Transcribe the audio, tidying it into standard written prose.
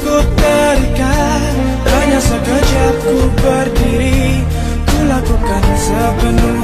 ku terikat, hanya sekejap ku berdiri. Ku lakukan sepenuhnya